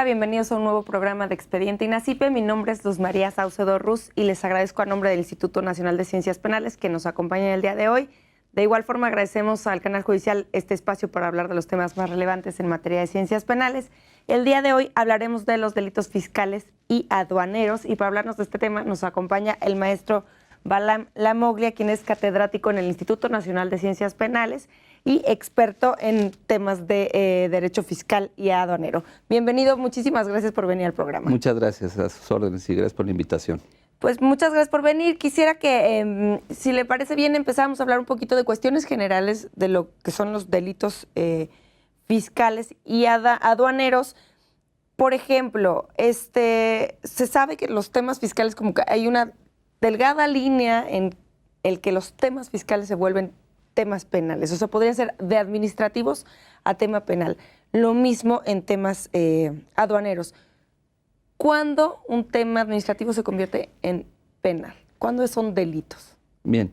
bienvenidos a un nuevo programa de Expediente INACIPE. Mi nombre es Luz María Saucedo Ruz y les agradezco a nombre del Instituto Nacional de Ciencias Penales que nos acompañen el día de hoy. De igual forma agradecemos al Canal Judicial este espacio para hablar de los temas más relevantes en materia de ciencias penales. El día de hoy hablaremos de los delitos fiscales y aduaneros y para hablarnos de este tema nos acompaña el maestro Balam Lamoglia, quien es catedrático en el Instituto Nacional de Ciencias Penales y experto en temas de derecho fiscal y aduanero. Bienvenido, muchísimas gracias por venir al programa. Muchas gracias, a sus órdenes y gracias por la invitación. Pues muchas gracias por venir. Quisiera que, si le parece bien, empezáramos a hablar un poquito de cuestiones generales de lo que son los delitos fiscales y aduaneros. Por ejemplo, se sabe que los temas fiscales, como que hay una delgada línea en el que los temas fiscales se vuelven temas penales, o sea, podría ser de administrativos a tema penal. Lo mismo en temas aduaneros. ¿Cuándo un tema administrativo se convierte en penal? ¿Cuándo son delitos? Bien,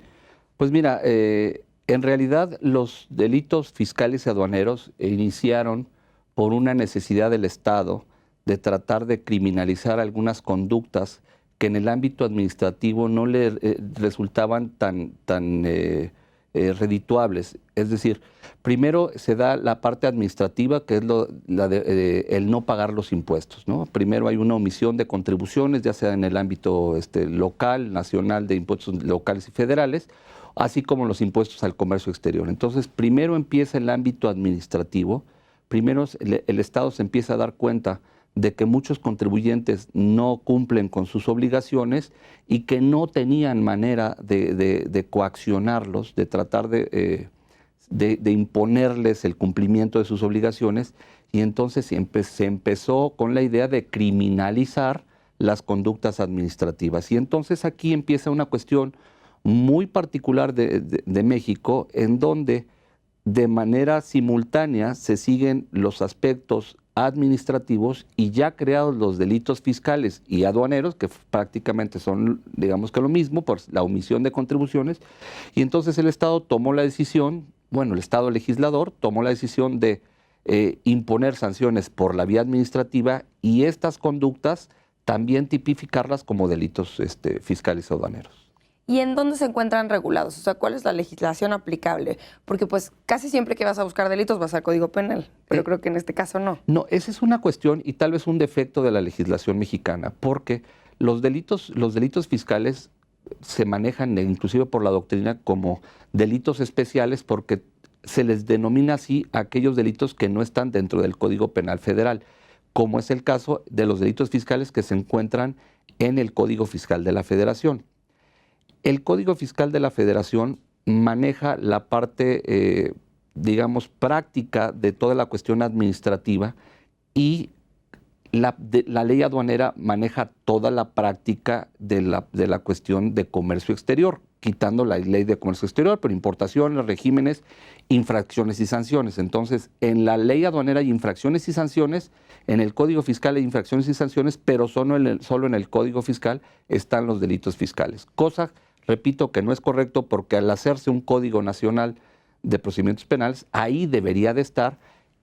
pues mira, en realidad los delitos fiscales y aduaneros iniciaron por una necesidad del Estado de tratar de criminalizar algunas conductas que en el ámbito administrativo no le resultaban tan redituables. Es decir, primero se da la parte administrativa, que es el no pagar los impuestos, ¿no? Primero hay una omisión de contribuciones, ya sea en el ámbito local, nacional, de impuestos locales y federales, así como los impuestos al comercio exterior. Entonces, primero empieza el ámbito administrativo, primero el Estado se empieza a dar cuenta de que muchos contribuyentes no cumplen con sus obligaciones y que no tenían manera de coaccionarlos, de tratar de imponerles el cumplimiento de sus obligaciones, y entonces se empezó con la idea de criminalizar las conductas administrativas. Y entonces aquí empieza una cuestión muy particular de México, en donde de manera simultánea se siguen los aspectos administrativos y ya creados los delitos fiscales y aduaneros, que prácticamente son, digamos que lo mismo, por la omisión de contribuciones, y entonces el Estado tomó la decisión, el Estado legislador tomó la decisión de imponer sanciones por la vía administrativa y estas conductas también tipificarlas como delitos fiscales o aduaneros. ¿Y en dónde se encuentran regulados? O sea, ¿cuál es la legislación aplicable? Porque pues casi siempre que vas a buscar delitos vas al Código Penal, pero creo que en este caso no. No, esa es una cuestión y tal vez un defecto de la legislación mexicana, porque los delitos fiscales se manejan inclusive por la doctrina como delitos especiales porque se les denomina así a aquellos delitos que no están dentro del Código Penal Federal, como es el caso de los delitos fiscales que se encuentran en el Código Fiscal de la Federación. El Código Fiscal de la Federación maneja la parte, práctica de toda la cuestión administrativa y la ley aduanera maneja toda la práctica de la cuestión de comercio exterior, quitando la ley de comercio exterior, pero importaciones, regímenes, infracciones y sanciones. Entonces, en la ley aduanera hay infracciones y sanciones, en el Código Fiscal hay infracciones y sanciones, pero solo en el Código Fiscal están los delitos fiscales. Cosa, repito, que no es correcto porque al hacerse un Código Nacional de Procedimientos Penales, ahí debería de estar,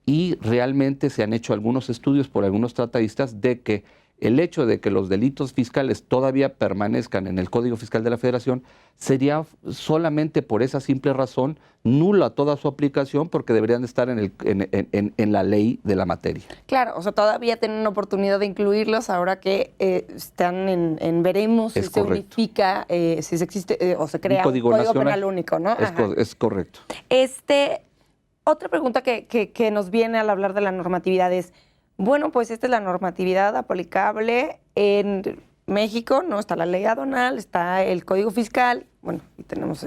y realmente se han hecho algunos estudios por algunos tratadistas de que el hecho de que los delitos fiscales todavía permanezcan en el Código Fiscal de la Federación sería solamente por esa simple razón nula toda su aplicación porque deberían de estar en la ley de la materia. Claro, o sea, todavía tienen oportunidad de incluirlos ahora que están en veremos si se unifica, si se existe o se crea un Código Penal único, ¿no? Es correcto. Otra pregunta que nos viene al hablar de la normatividad es, bueno, pues esta es la normatividad aplicable en México, ¿no? Está la ley aduanal, está el Código Fiscal, bueno, y tenemos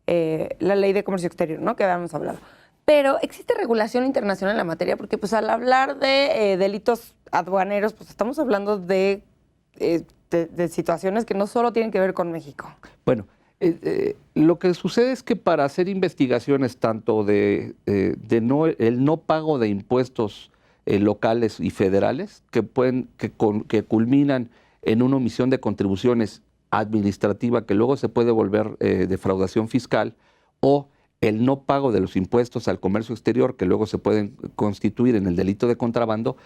la ley de comercio exterior, ¿no? Que habíamos hablado. Pero ¿existe regulación internacional en la materia? Porque pues al hablar de delitos aduaneros, pues estamos hablando de situaciones que no solo tienen que ver con México. Bueno, lo que sucede es que para hacer investigaciones tanto el no pago de impuestos locales y federales que culminan en una omisión de contribuciones administrativa que luego se puede volver defraudación fiscal, o el no pago de los impuestos al comercio exterior, que luego se pueden constituir en el delito de contrabando,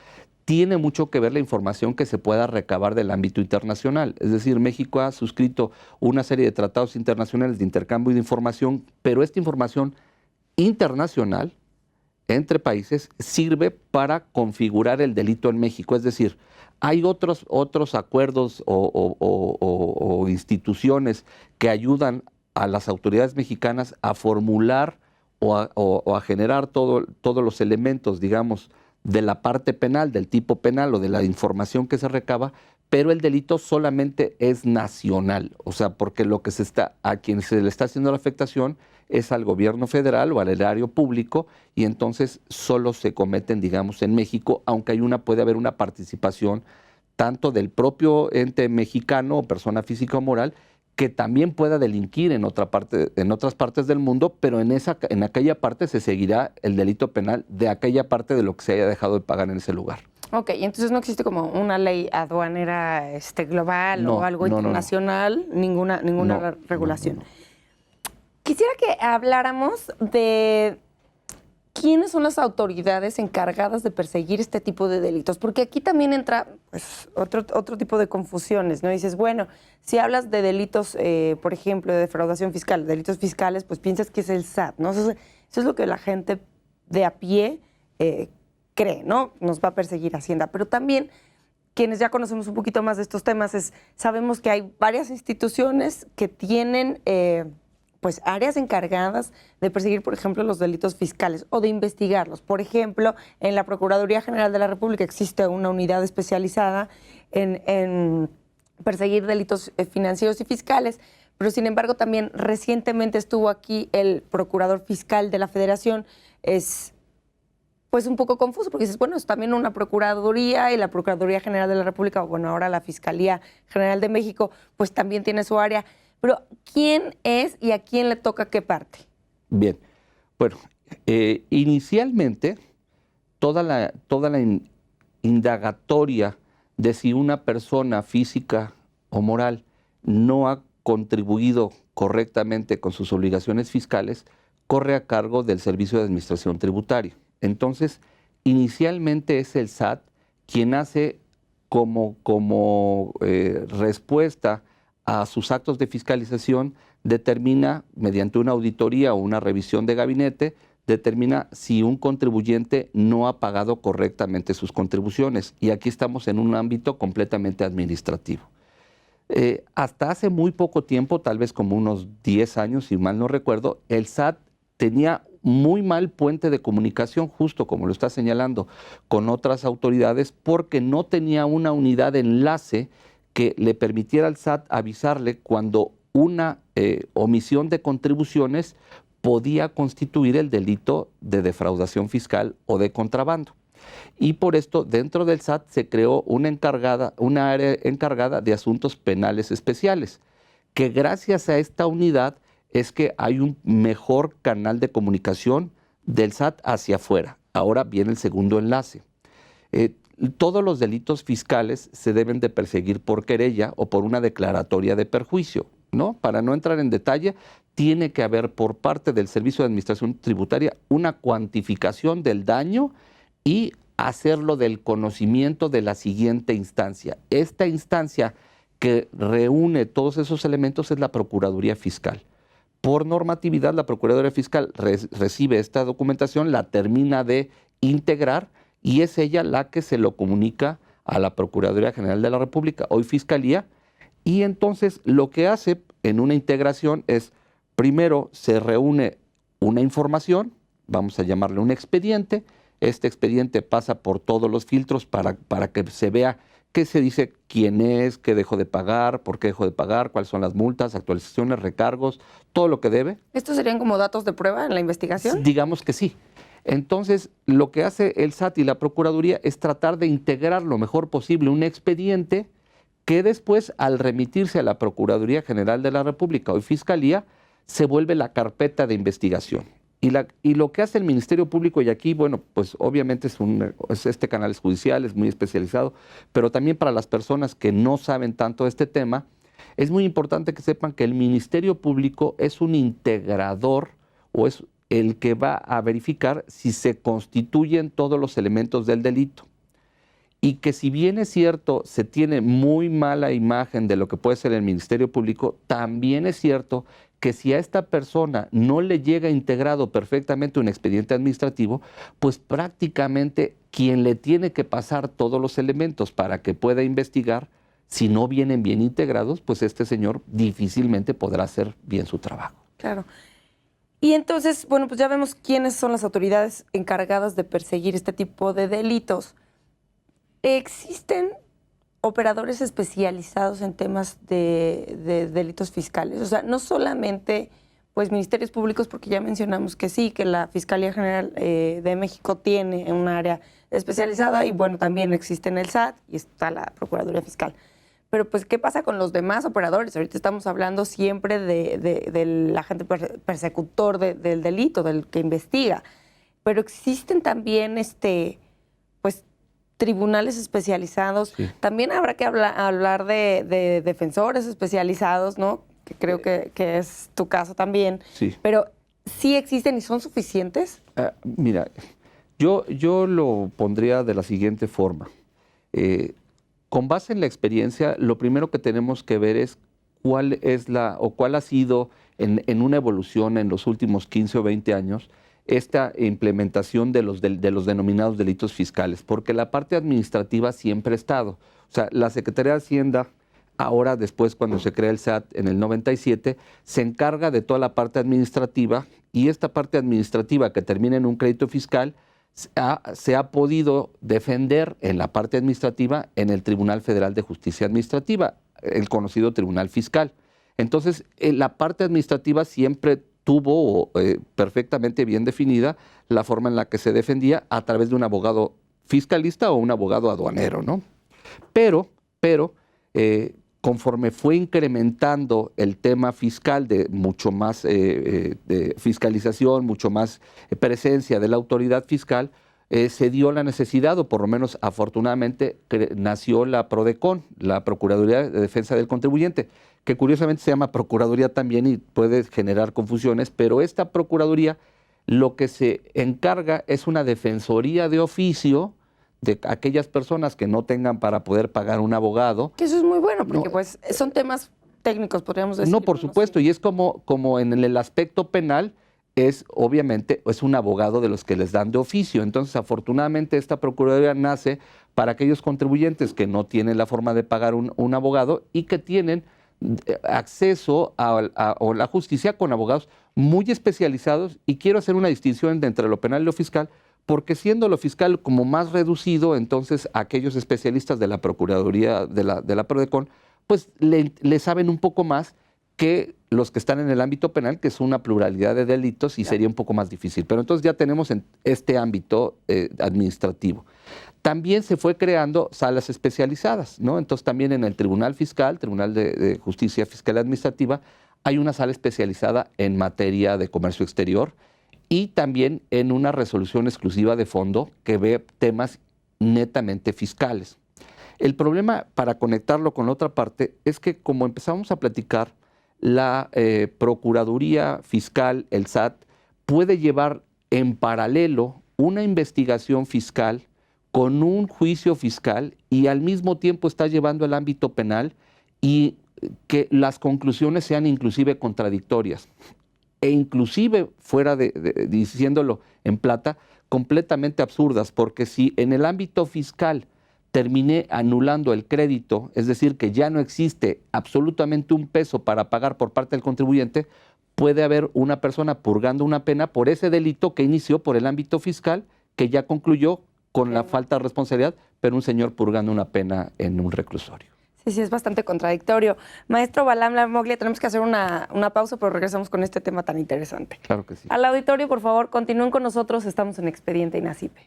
tiene mucho que ver la información que se pueda recabar del ámbito internacional. Es decir, México ha suscrito una serie de tratados internacionales de intercambio de información, pero esta información internacional entre países sirve para configurar el delito en México. Es decir, hay otros acuerdos o instituciones que ayudan a las autoridades mexicanas a formular o a generar todos los elementos, digamos, de la parte penal, del tipo penal o de la información que se recaba, pero el delito solamente es nacional, o sea, porque a quien se le está haciendo la afectación es al gobierno federal o al erario público, y entonces solo se cometen, digamos, en México, aunque puede haber una participación tanto del propio ente mexicano o persona física o moral, que también pueda delinquir en otras partes del mundo, pero en aquella parte se seguirá el delito penal de aquella parte de lo que se haya dejado de pagar en ese lugar. Ok, y entonces no existe como una ley aduanera global o algo internacional, ninguna regulación. No. Quisiera que habláramos de quiénes son las autoridades encargadas de perseguir este tipo de delitos, porque aquí también entra pues, otro tipo de confusiones, ¿no? Dices, bueno, si hablas de delitos, por ejemplo, de defraudación fiscal, delitos fiscales, pues piensas que es el SAT, ¿no? Eso es lo que la gente de a pie cree, ¿no? Nos va a perseguir Hacienda, pero también quienes ya conocemos un poquito más de estos temas sabemos que hay varias instituciones que tienen pues áreas encargadas de perseguir, por ejemplo, los delitos fiscales o de investigarlos. Por ejemplo, en la Procuraduría General de la República existe una unidad especializada en perseguir delitos financieros y fiscales, pero sin embargo también recientemente estuvo aquí el Procurador Fiscal de la Federación. Es pues un poco confuso porque dices, bueno, es también una Procuraduría y la Procuraduría General de la República, o bueno, ahora la Fiscalía General de México, pues también tiene su área. Pero, ¿quién es y a quién le toca qué parte? Bien, bueno, inicialmente toda la indagatoria de si una persona física o moral no ha contribuido correctamente con sus obligaciones fiscales corre a cargo del Servicio de Administración Tributaria. Entonces, inicialmente es el SAT quien hace como respuesta a sus actos de fiscalización, determina, mediante una auditoría o una revisión de gabinete, determina si un contribuyente no ha pagado correctamente sus contribuciones. Y aquí estamos en un ámbito completamente administrativo. Hasta hace muy poco tiempo, tal vez como unos 10 años, si mal no recuerdo, el SAT tenía muy mal puente de comunicación, justo como lo está señalando, con otras autoridades, porque no tenía una unidad de enlace que le permitiera al SAT avisarle cuando una omisión de contribuciones podía constituir el delito de defraudación fiscal o de contrabando. Y por esto, dentro del SAT se creó una área encargada de asuntos penales especiales, que gracias a esta unidad es que hay un mejor canal de comunicación del SAT hacia afuera. Ahora viene el segundo enlace. Todos los delitos fiscales se deben de perseguir por querella o por una declaratoria de perjuicio, ¿no? Para no entrar en detalle, tiene que haber por parte del Servicio de Administración Tributaria una cuantificación del daño y hacerlo del conocimiento de la siguiente instancia. Esta instancia que reúne todos esos elementos es la Procuraduría Fiscal. Por normatividad, la Procuraduría Fiscal recibe esta documentación, la termina de integrar y es ella la que se lo comunica a la Procuraduría General de la República, hoy Fiscalía, y entonces lo que hace en una integración es, primero se reúne una información, vamos a llamarle un expediente, este expediente pasa por todos los filtros para que se vea qué se dice, quién es, qué dejó de pagar, por qué dejó de pagar, cuáles son las multas, actualizaciones, recargos, todo lo que debe. ¿Estos serían como datos de prueba en la investigación? Digamos que sí. Entonces, lo que hace el SAT y la Procuraduría es tratar de integrar lo mejor posible un expediente que después, al remitirse a la Procuraduría General de la República, hoy Fiscalía, se vuelve la carpeta de investigación. Y lo que hace el Ministerio Público, y aquí, bueno, pues obviamente este canal es judicial, es muy especializado, pero también para las personas que no saben tanto de este tema, es muy importante que sepan que el Ministerio Público es un integrador o es el que va a verificar si se constituyen todos los elementos del delito. Y que si bien es cierto, se tiene muy mala imagen de lo que puede ser el Ministerio Público, también es cierto que si a esta persona no le llega integrado perfectamente un expediente administrativo, pues prácticamente quien le tiene que pasar todos los elementos para que pueda investigar, si no vienen bien integrados, pues este señor difícilmente podrá hacer bien su trabajo. Claro. Y entonces, bueno, pues ya vemos quiénes son las autoridades encargadas de perseguir este tipo de delitos. ¿Existen operadores especializados en temas de delitos fiscales? O sea, no solamente pues ministerios públicos, porque ya mencionamos que sí, que la Fiscalía General de México tiene un área especializada y bueno, también existe en el SAT y está la Procuraduría Fiscal. Pero pues, ¿qué pasa con los demás operadores? Ahorita estamos hablando siempre del agente persecutor del delito, del que investiga. Pero existen también pues tribunales especializados. Sí. También habrá que hablar de defensores especializados, ¿no? Que creo que es tu caso también. Sí. Pero ¿sí existen y son suficientes? Mira, yo lo pondría de la siguiente forma. Con base en la experiencia, lo primero que tenemos que ver es cuál ha sido en una evolución en los últimos 15 o 20 años esta implementación de los denominados delitos fiscales, porque la parte administrativa siempre ha estado. O sea, la Secretaría de Hacienda, ahora después cuando se crea el SAT en el 97, se encarga de toda la parte administrativa y esta parte administrativa que termina en un crédito fiscal se ha podido defender en la parte administrativa en el Tribunal Federal de Justicia Administrativa, el conocido Tribunal Fiscal. Entonces, la parte administrativa siempre tuvo perfectamente bien definida la forma en la que se defendía a través de un abogado fiscalista o un abogado aduanero, ¿no? Pero conforme fue incrementando el tema fiscal de mucho más de fiscalización, mucho más presencia de la autoridad fiscal, se dio la necesidad, o por lo menos afortunadamente nació la PRODECON, la Procuraduría de Defensa del Contribuyente, que curiosamente se llama Procuraduría también y puede generar confusiones, pero esta Procuraduría lo que se encarga es una defensoría de oficio de aquellas personas que no tengan para poder pagar un abogado. Que eso es muy bueno, porque pues son temas técnicos, podríamos decir. No, por supuesto, sí. Y es como en el aspecto penal, obviamente es un abogado de los que les dan de oficio. Entonces, afortunadamente, esta Procuraduría nace para aquellos contribuyentes que no tienen la forma de pagar un abogado y que tienen acceso a la justicia con abogados muy especializados. Y quiero hacer una distinción entre lo penal y lo fiscal, porque siendo lo fiscal como más reducido, entonces aquellos especialistas de la Procuraduría, de la PRODECON, pues le saben un poco más que los que están en el ámbito penal, que es una pluralidad de delitos y sería un poco más difícil. Pero entonces ya tenemos en este ámbito administrativo. También se fue creando salas especializadas, ¿no? Entonces también en el Tribunal Fiscal, Tribunal de Justicia Fiscal Administrativa, hay una sala especializada en materia de comercio exterior y también en una resolución exclusiva de fondo que ve temas netamente fiscales. El problema, para conectarlo con la otra parte, es que como empezamos a platicar, la Procuraduría Fiscal, el SAT, puede llevar en paralelo una investigación fiscal con un juicio fiscal y al mismo tiempo está llevando el ámbito penal y que las conclusiones sean inclusive contradictorias e inclusive, diciéndolo en plata, completamente absurdas, porque si en el ámbito fiscal terminé anulando el crédito, es decir, que ya no existe absolutamente un peso para pagar por parte del contribuyente, puede haber una persona purgando una pena por ese delito que inició por el ámbito fiscal, que ya concluyó con la falta de responsabilidad, pero un señor purgando una pena en un reclusorio. Sí, es bastante contradictorio. Maestro Balam Lamoglia, tenemos que hacer una pausa, pero regresamos con este tema tan interesante. Claro que sí. Al auditorio, por favor, continúen con nosotros. Estamos en Expediente INACIPE.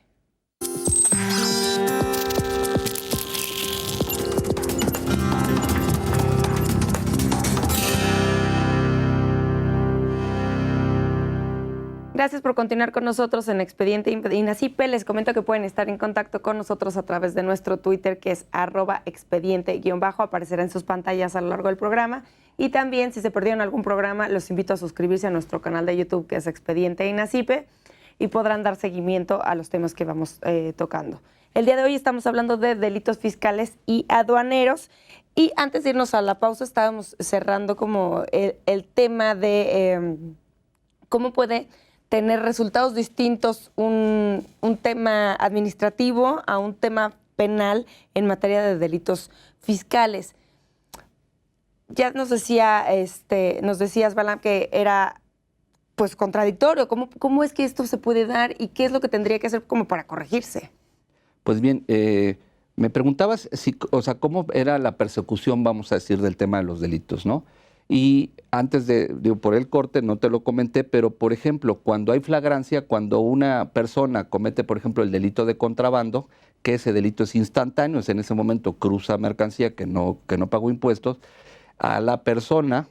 Gracias por continuar con nosotros en Expediente INACIPE. Les comento que pueden estar en contacto con nosotros a través de nuestro Twitter, que es @expediente_. Aparecerá en sus pantallas a lo largo del programa. Y también, si se perdieron algún programa, los invito a suscribirse a nuestro canal de YouTube, que es Expediente INACIPE, y podrán dar seguimiento a los temas que vamos tocando. El día de hoy estamos hablando de delitos fiscales y aduaneros. Y antes de irnos a la pausa, estábamos cerrando como el tema de cómo puede tener resultados distintos un tema administrativo a un tema penal en materia de delitos fiscales. Ya nos decías, Balam, que era pues contradictorio. ¿Cómo es que esto se puede dar y qué es lo que tendría que hacer como para corregirse? Pues bien, me preguntabas cómo era la persecución, vamos a decir, del tema de los delitos, ¿no? Y antes por el corte no te lo comenté, pero por ejemplo, cuando hay flagrancia, cuando una persona comete, por ejemplo, el delito de contrabando, que ese delito es instantáneo, en ese momento cruza mercancía que no pagó impuestos, a la persona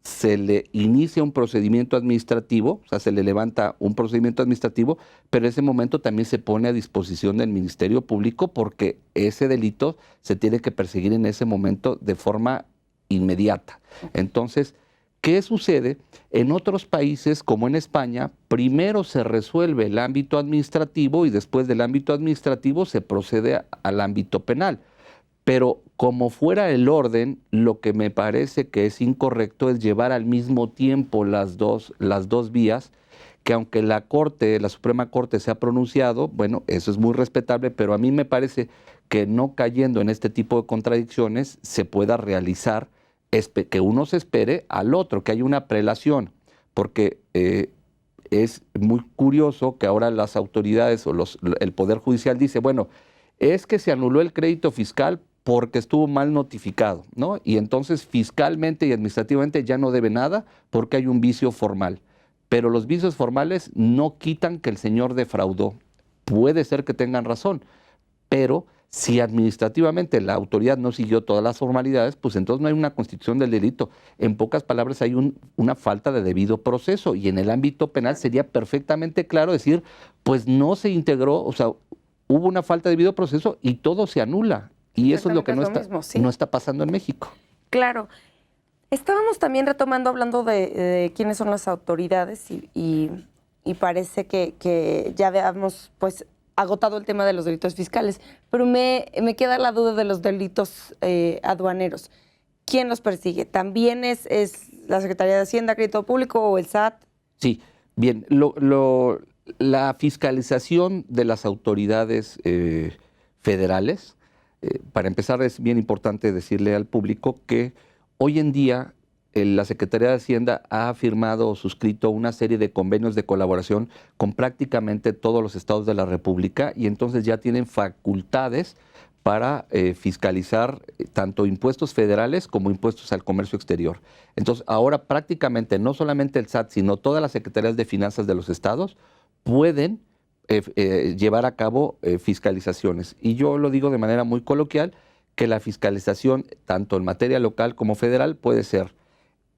se le inicia un procedimiento administrativo, o sea, se le levanta un procedimiento administrativo, pero en ese momento también se pone a disposición del Ministerio Público porque ese delito se tiene que perseguir en ese momento de forma inmediata. Entonces, ¿qué sucede? En otros países, como en España, primero se resuelve el ámbito administrativo y después del ámbito administrativo se procede al ámbito penal. Pero como fuera el orden, lo que me parece que es incorrecto es llevar al mismo tiempo las dos vías, que aunque la Suprema Corte se ha pronunciado, bueno, eso es muy respetable, pero a mí me parece que no cayendo en este tipo de contradicciones se pueda realizar que uno se espere al otro, que haya una prelación, porque es muy curioso que ahora las autoridades o el Poder Judicial dice, bueno, es que se anuló el crédito fiscal porque estuvo mal notificado, ¿no? Y entonces fiscalmente y administrativamente ya no debe nada porque hay un vicio formal. Pero los vicios formales no quitan que el señor defraudó. Puede ser que tengan razón, pero si administrativamente la autoridad no siguió todas las formalidades, pues entonces no hay una constitución del delito. En pocas palabras, hay una falta de debido proceso. Y en el ámbito penal sería perfectamente claro decir, pues no se integró, o sea, hubo una falta de debido proceso y todo se anula. Y eso es lo que no está pasando en México. Claro. Estábamos también retomando, hablando de quiénes son las autoridades y parece que ya habíamos pues agotado el tema de los delitos fiscales, pero me queda la duda de los delitos aduaneros. ¿Quién los persigue? ¿También es la Secretaría de Hacienda, Crédito Público o el SAT? Sí, bien. La fiscalización de las autoridades federales, para empezar, es bien importante decirle al público que hoy en día la Secretaría de Hacienda ha firmado o suscrito una serie de convenios de colaboración con prácticamente todos los estados de la República y entonces ya tienen facultades para fiscalizar tanto impuestos federales como impuestos al comercio exterior. Entonces, ahora prácticamente no solamente el SAT, sino todas las secretarías de finanzas de los estados pueden llevar a cabo fiscalizaciones. Y yo lo digo de manera muy coloquial, que la fiscalización, tanto en materia local como federal, puede ser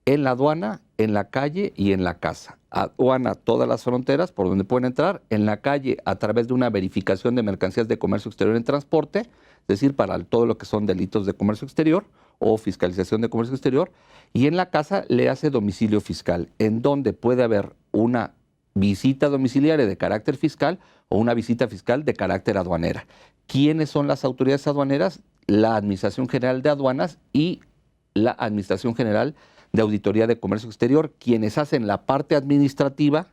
en la aduana, en la calle y en la casa. Aduana, todas las fronteras por donde pueden entrar, en la calle a través de una verificación de mercancías de comercio exterior en transporte, es decir, para todo lo que son delitos de comercio exterior o fiscalización de comercio exterior, y en la casa le hace domicilio fiscal, en donde puede haber una visita domiciliaria de carácter fiscal o una visita fiscal de carácter aduanera. ¿Quiénes son las autoridades aduaneras? La Administración General de Aduanas y la Administración General de Auditoría de Comercio Exterior, quienes hacen la parte administrativa,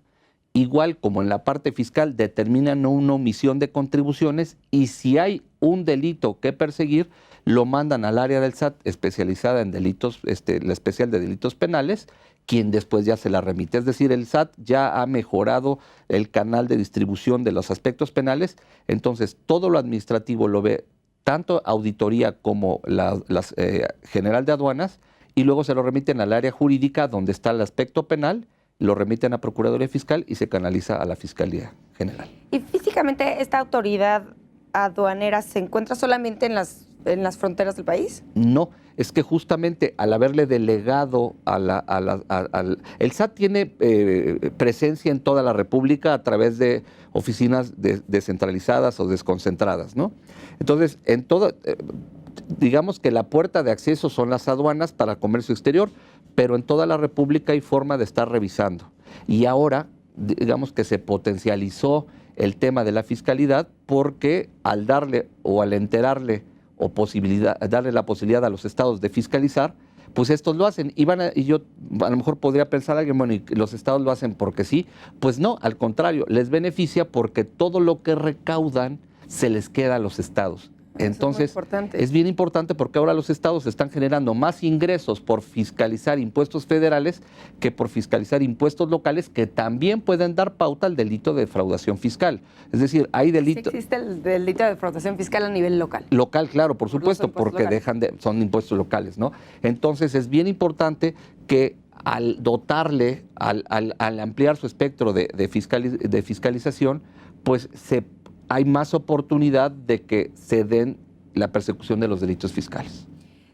igual como en la parte fiscal, determinan una omisión de contribuciones y si hay un delito que perseguir, lo mandan al área del SAT especializada en delitos, la especial de delitos penales, quien después ya se la remite. Es decir, el SAT ya ha mejorado el canal de distribución de los aspectos penales, entonces todo lo administrativo lo ve tanto auditoría como la General de Aduanas, y luego se lo remiten al área jurídica donde está el aspecto penal, lo remiten a Procuraduría Fiscal y se canaliza a la Fiscalía General. Y físicamente esta autoridad aduanera se encuentra solamente en las en las fronteras del país? No, es que justamente al haberle delegado el SAT tiene presencia en toda la República a través de oficinas descentralizadas o desconcentradas, ¿no? Entonces, digamos que la puerta de acceso son las aduanas para comercio exterior, pero en toda la República hay forma de estar revisando. Y ahora, digamos que se potencializó el tema de la fiscalidad porque al darle o al enterarle o darle la posibilidad a los estados de fiscalizar, pues estos lo hacen. Y yo a lo mejor podría pensar alguien, bueno, ¿y los estados lo hacen porque sí? Pues no, al contrario, les beneficia porque todo lo que recaudan se les queda a los estados. Entonces, es bien importante porque ahora los estados están generando más ingresos por fiscalizar impuestos federales que por fiscalizar impuestos locales que también pueden dar pauta al delito de defraudación fiscal. Es decir, hay delito... Sí existe el delito de defraudación fiscal a nivel local. Local, claro, por supuesto, porque son impuestos locales, ¿no? Entonces, es bien importante que al dotarle, al ampliar su espectro de fiscalización, pues hay más oportunidad de que se den la persecución de los delitos fiscales.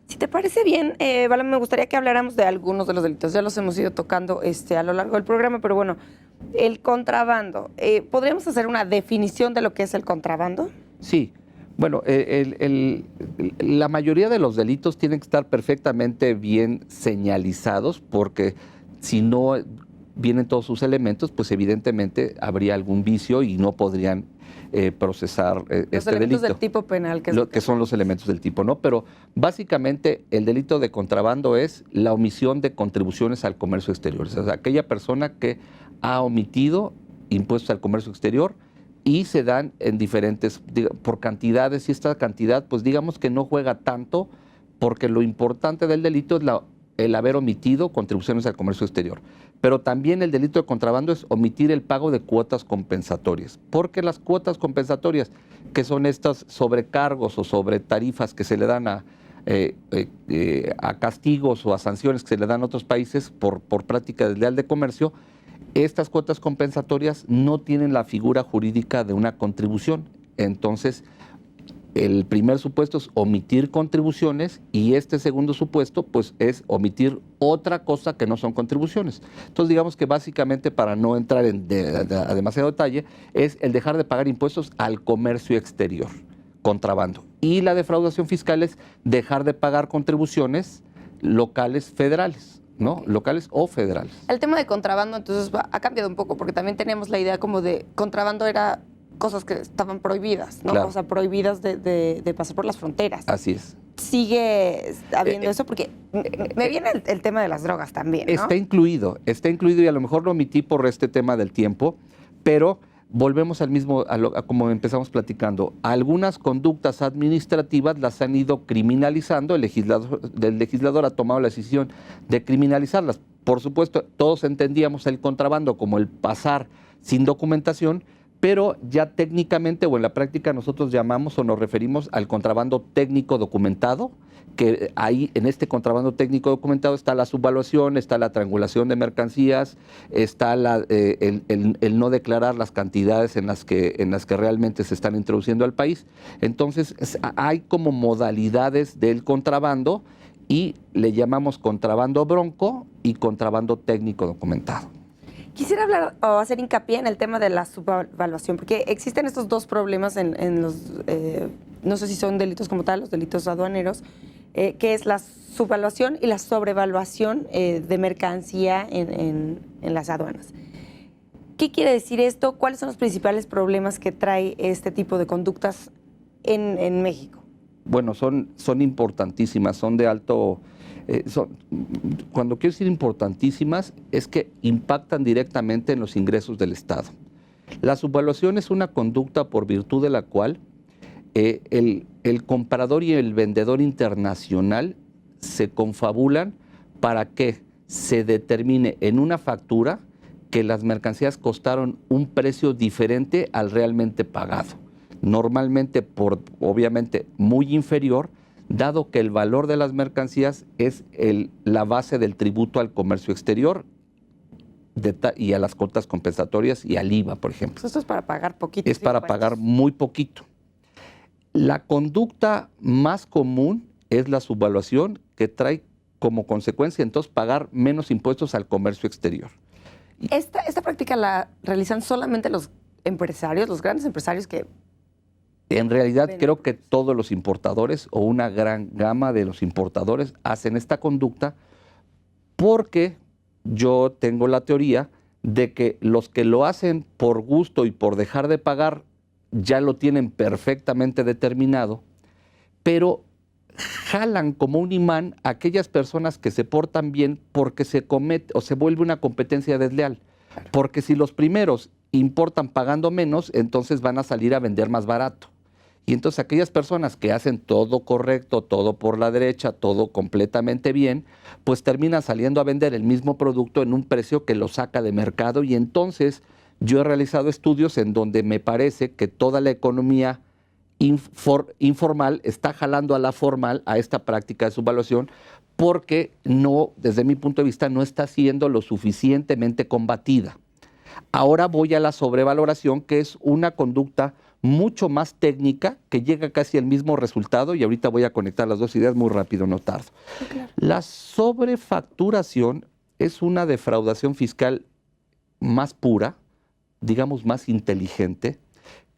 Si te parece bien, Vale, me gustaría que habláramos de algunos de los delitos. Ya los hemos ido tocando a lo largo del programa, pero bueno, el contrabando. ¿Podríamos hacer una definición de lo que es el contrabando? Sí. Bueno, la mayoría de los delitos tienen que estar perfectamente bien señalizados porque si no vienen todos sus elementos, pues evidentemente habría algún vicio y no podrían procesar este delito. Los elementos del tipo penal. Que son los elementos del tipo, ¿no? Pero básicamente el delito de contrabando es la omisión de contribuciones al comercio exterior. O sea, aquella persona que ha omitido impuestos al comercio exterior y se dan en diferentes, por cantidades, y esta cantidad, pues digamos que no juega tanto porque lo importante del delito es el haber omitido contribuciones al comercio exterior. Pero también el delito de contrabando es omitir el pago de cuotas compensatorias, porque las cuotas compensatorias, que son estos sobrecargos o sobre tarifas que se le dan a castigos o a sanciones que se le dan a otros países por práctica desleal de comercio, estas cuotas compensatorias no tienen la figura jurídica de una contribución. Entonces, el primer supuesto es omitir contribuciones y este segundo supuesto pues es omitir otra cosa que no son contribuciones. Entonces digamos que básicamente, para no entrar a demasiado detalle, es el dejar de pagar impuestos al comercio exterior, contrabando. Y la defraudación fiscal es dejar de pagar contribuciones locales federales, ¿no? Locales o federales. El tema de contrabando entonces ha cambiado un poco porque también teníamos la idea como de contrabando era cosas que estaban prohibidas, ¿no? Claro. O sea, prohibidas de pasar por las fronteras. Así es. ¿Sigue habiendo eso? Porque me viene el tema de las drogas también, ¿no? Está incluido y a lo mejor lo omití por este tema del tiempo, pero volvemos al mismo, a como empezamos platicando. Algunas conductas administrativas las han ido criminalizando, el legislador ha tomado la decisión de criminalizarlas. Por supuesto, todos entendíamos el contrabando como el pasar sin documentación, pero ya técnicamente o en la práctica nosotros llamamos o nos referimos al contrabando técnico documentado, que ahí en este contrabando técnico documentado está la subvaluación, está la triangulación de mercancías, está el no declarar las cantidades en las que realmente se están introduciendo al país. Entonces hay como modalidades del contrabando y le llamamos contrabando bronco y contrabando técnico documentado. Quisiera hablar o hacer hincapié en el tema de la subvaluación, porque existen estos dos problemas en los, no sé si son delitos como tal, los delitos aduaneros, que es la subvaluación y la sobrevaluación de mercancía en las aduanas. ¿Qué quiere decir esto? ¿Cuáles son los principales problemas que trae este tipo de conductas en México? Bueno, son importantísimas, son de alto... cuando quiero decir importantísimas, es que impactan directamente en los ingresos del Estado. La subvaluación es una conducta por virtud de la cual el comprador y el vendedor internacional se confabulan para que se determine en una factura que las mercancías costaron un precio diferente al realmente pagado. Normalmente, obviamente, muy inferior, dado que el valor de las mercancías es la base del tributo al comercio exterior y a las cuotas compensatorias y al IVA, por ejemplo. Esto es para pagar poquito. Es para pagar muy poquito. La conducta más común es la subvaluación, que trae como consecuencia entonces pagar menos impuestos al comercio exterior. ¿Esta práctica la realizan solamente los empresarios, los grandes empresarios que... En realidad creo que todos los importadores o una gran gama de los importadores hacen esta conducta porque yo tengo la teoría de que los que lo hacen por gusto y por dejar de pagar ya lo tienen perfectamente determinado, pero jalan como un imán a aquellas personas que se portan bien porque se comete o se vuelve una competencia desleal. Porque si los primeros importan pagando menos, entonces van a salir a vender más barato. Y entonces aquellas personas que hacen todo correcto, todo por la derecha, todo completamente bien, pues terminan saliendo a vender el mismo producto en un precio que lo saca de mercado. Y entonces yo he realizado estudios en donde me parece que toda la economía informal está jalando a la formal a esta práctica de subvaluación porque no, desde mi punto de vista, no está siendo lo suficientemente combatida. Ahora voy a la sobrevaloración, que es una conducta mucho más técnica que llega casi al mismo resultado, y ahorita voy a conectar las dos ideas muy rápido, no tardo. Sí, claro. La sobrefacturación es una defraudación fiscal más pura, digamos más inteligente,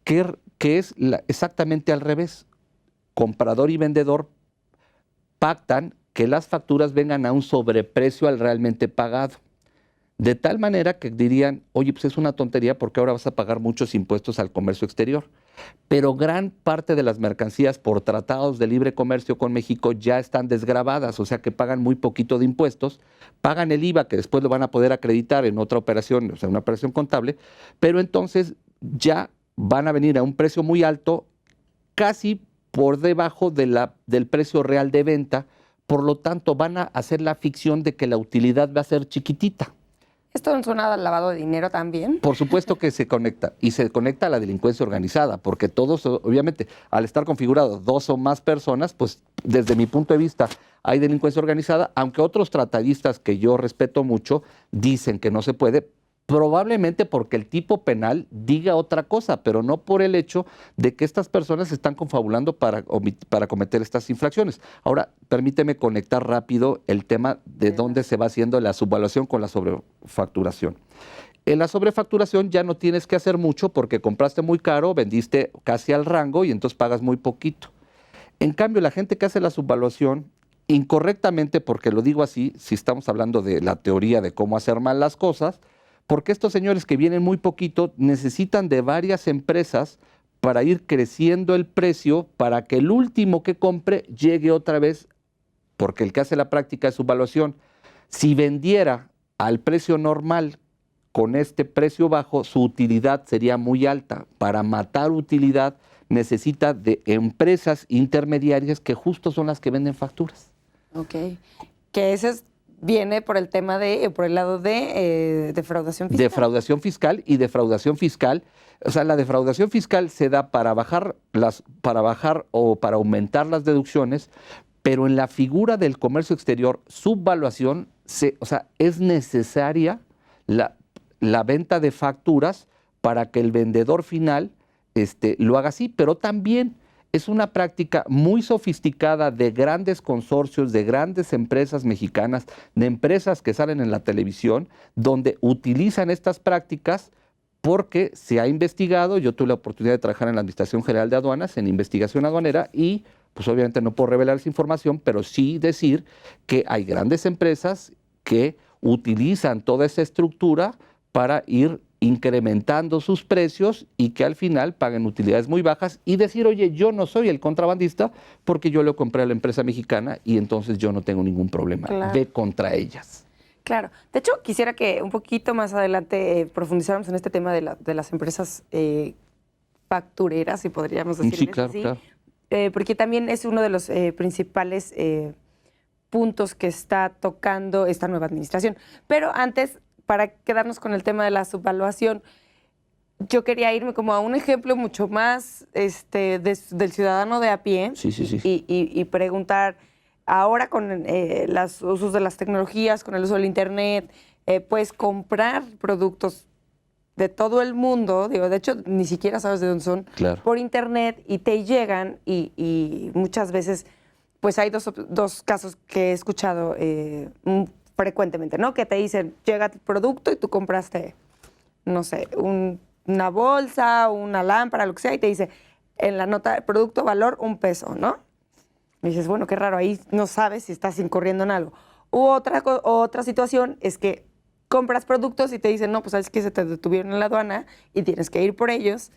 que es exactamente al revés. Comprador y vendedor pactan que las facturas vengan a un sobreprecio al realmente pagado. De tal manera que dirían, oye, pues es una tontería porque ahora vas a pagar muchos impuestos al comercio exterior. Pero gran parte de las mercancías por tratados de libre comercio con México ya están desgravadas, o sea que pagan muy poquito de impuestos, pagan el IVA que después lo van a poder acreditar en otra operación, o sea, una operación contable, pero entonces ya van a venir a un precio muy alto, casi por debajo del precio real de venta, por lo tanto van a hacer la ficción de que la utilidad va a ser chiquitita. ¿Esto no suena al lavado de dinero también? Por supuesto que se conecta, y se conecta a la delincuencia organizada, porque todos, obviamente, al estar configurados dos o más personas, pues desde mi punto de vista hay delincuencia organizada, aunque otros tratadistas que yo respeto mucho dicen que no se puede, probablemente porque el tipo penal diga otra cosa, pero no por el hecho de que estas personas están confabulando para cometer estas infracciones. Ahora, permíteme conectar rápido el tema de dónde se va haciendo la subvaluación con la sobrefacturación. En la sobrefacturación ya no tienes que hacer mucho porque compraste muy caro, vendiste casi al rango y entonces pagas muy poquito. En cambio, la gente que hace la subvaluación, incorrectamente, porque lo digo así, si estamos hablando de la teoría de cómo hacer mal las cosas, porque estos señores que vienen muy poquito necesitan de varias empresas para ir creciendo el precio para que el último que compre llegue otra vez, porque el que hace la práctica de subvaluación, si vendiera al precio normal con este precio bajo, su utilidad sería muy alta. Para matar utilidad necesita de empresas intermediarias que justo son las que venden facturas. Ok. Que viene por el tema por el lado de defraudación fiscal. Defraudación fiscal y defraudación fiscal. O sea, la defraudación fiscal se da para bajar o para aumentar las deducciones, pero en la figura del comercio exterior, subvaluación, es necesaria la venta de facturas para que el vendedor final lo haga así, pero también es una práctica muy sofisticada de grandes consorcios, de grandes empresas mexicanas, de empresas que salen en la televisión, donde utilizan estas prácticas porque se ha investigado. Yo tuve la oportunidad de trabajar en la Administración General de Aduanas, en investigación aduanera, y pues obviamente no puedo revelar esa información, pero sí decir que hay grandes empresas que utilizan toda esa estructura para ir incrementando sus precios y que al final paguen utilidades muy bajas y decir, oye, yo no soy el contrabandista porque yo lo compré a la empresa mexicana y entonces yo no tengo ningún problema. Claro. Ve contra ellas. Claro. De hecho, quisiera que un poquito más adelante profundizáramos en este tema de las empresas factureras, si podríamos decirlo Sí, claro, así. claro. Porque también es uno de los principales puntos que está tocando esta nueva administración. Pero antes, para quedarnos con el tema de la subvaluación, yo quería irme como a un ejemplo mucho más del ciudadano de a pie. Sí. Y preguntar, ahora con los usos de las tecnologías, con el uso del Internet, puedes comprar productos de todo el mundo, digo, de hecho ni siquiera sabes de dónde son, Claro. por internet y te llegan y muchas veces, pues hay dos casos que he escuchado frecuentemente, ¿no? Que te dicen, llega el producto y tú compraste, no sé, una bolsa, una lámpara, lo que sea, y te dice, en la nota, producto valor $1, ¿no? Y dices, bueno, qué raro, ahí no sabes si estás incurriendo en algo. U otra situación es que compras productos y te dicen, no, pues sabes que se te detuvieron en la aduana y tienes que ir por ellos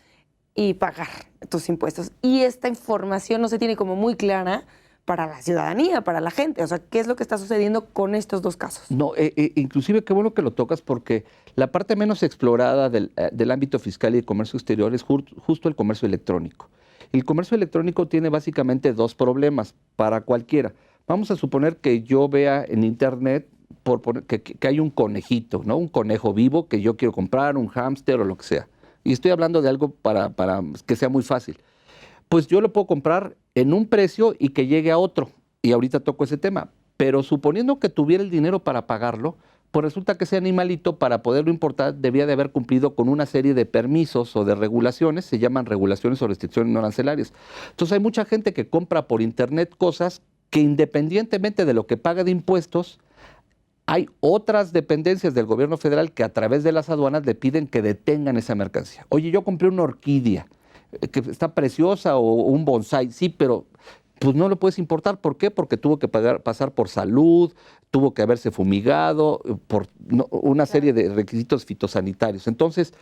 y pagar tus impuestos. Y esta información no se tiene como muy clara para la ciudadanía, para la gente. O sea, ¿qué es lo que está sucediendo con estos dos casos? No, inclusive qué bueno que lo tocas porque la parte menos explorada del ámbito fiscal y de comercio exterior es justo el comercio electrónico. El comercio electrónico tiene básicamente dos problemas para cualquiera. Vamos a suponer que yo vea en internet que hay un conejito, ¿no? Un conejo vivo que yo quiero comprar, un hámster o lo que sea. Y estoy hablando de algo para que sea muy fácil. Pues yo lo puedo comprar en un precio y que llegue a otro. Y ahorita toco ese tema. Pero suponiendo que tuviera el dinero para pagarlo, pues resulta que ese animalito, para poderlo importar, debía de haber cumplido con una serie de permisos o de regulaciones, se llaman regulaciones o restricciones no arancelarias. Entonces hay mucha gente que compra por internet cosas que independientemente de lo que paga de impuestos, hay otras dependencias del gobierno federal que a través de las aduanas le piden que detengan esa mercancía. Oye, yo compré una orquídea que está preciosa o un bonsái, sí, pero pues no lo puedes importar. ¿Por qué? Porque tuvo que pasar por salud, tuvo que haberse fumigado, por una serie de requisitos fitosanitarios. Entonces,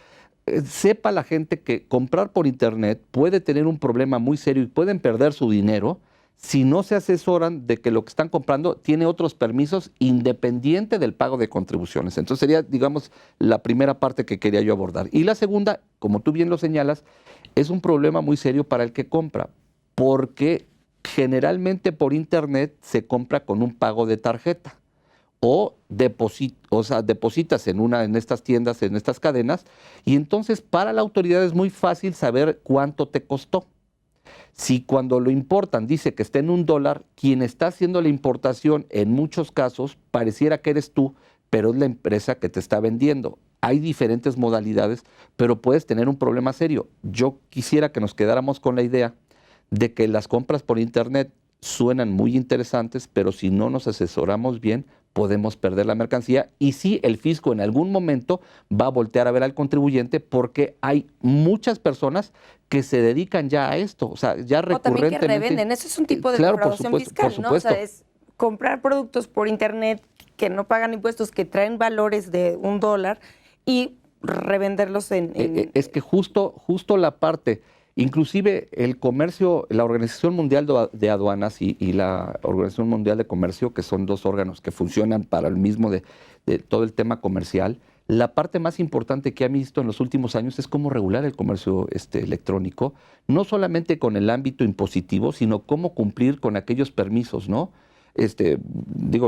sepa la gente que comprar por internet puede tener un problema muy serio y pueden perder su dinero si no se asesoran de que lo que están comprando tiene otros permisos independiente del pago de contribuciones. Entonces sería, digamos, la primera parte que quería yo abordar. Y la segunda, como tú bien lo señalas, es un problema muy serio para el que compra, porque generalmente por internet se compra con un pago de tarjeta o depositas en estas tiendas, en estas cadenas, y entonces para la autoridad es muy fácil saber cuánto te costó. Si cuando lo importan dice que está en $1, quien está haciendo la importación en muchos casos pareciera que eres tú, pero es la empresa que te está vendiendo. Hay diferentes modalidades, pero puedes tener un problema serio. Yo quisiera que nos quedáramos con la idea de que las compras por internet suenan muy interesantes, pero si no nos asesoramos bien, podemos perder la mercancía y sí, el fisco en algún momento va a voltear a ver al contribuyente porque hay muchas personas que se dedican ya a esto, o sea, ya recurrentemente. O también que revenden, eso es un tipo de claro, defraudación fiscal, por supuesto. ¿no? O sea, es comprar productos por internet que no pagan impuestos, que traen valores de $1 y revenderlos Es que justo la parte, inclusive el comercio, la Organización Mundial de Aduanas y la Organización Mundial de Comercio, que son dos órganos que funcionan para el mismo de todo el tema comercial, la parte más importante que han visto en los últimos años es cómo regular el comercio electrónico, no solamente con el ámbito impositivo, sino cómo cumplir con aquellos permisos, ¿no?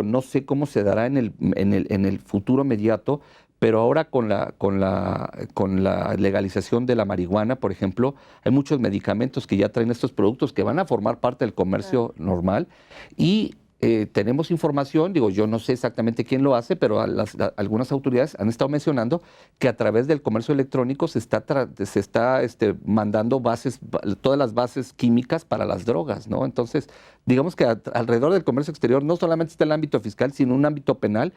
No sé cómo se dará en el futuro inmediato, pero ahora con la legalización de la marihuana, por ejemplo, hay muchos medicamentos que ya traen estos productos que van a formar parte del comercio normal y tenemos información, yo no sé exactamente quién lo hace, pero algunas autoridades han estado mencionando que a través del comercio electrónico se está mandando todas las bases químicas para las drogas, ¿no? Entonces, digamos que alrededor del comercio exterior no solamente está el ámbito fiscal, sino un ámbito penal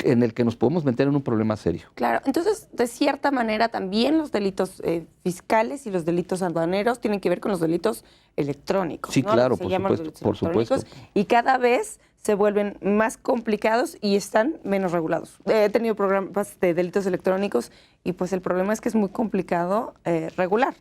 en el que nos podemos meter en un problema serio. Claro, entonces, de cierta manera, también los delitos fiscales y los delitos aduaneros tienen que ver con los delitos electrónicos. Sí, ¿no? claro, Por supuesto. Y cada vez se vuelven más complicados y están menos regulados. He tenido programas de delitos electrónicos y pues el problema es que es muy complicado regular.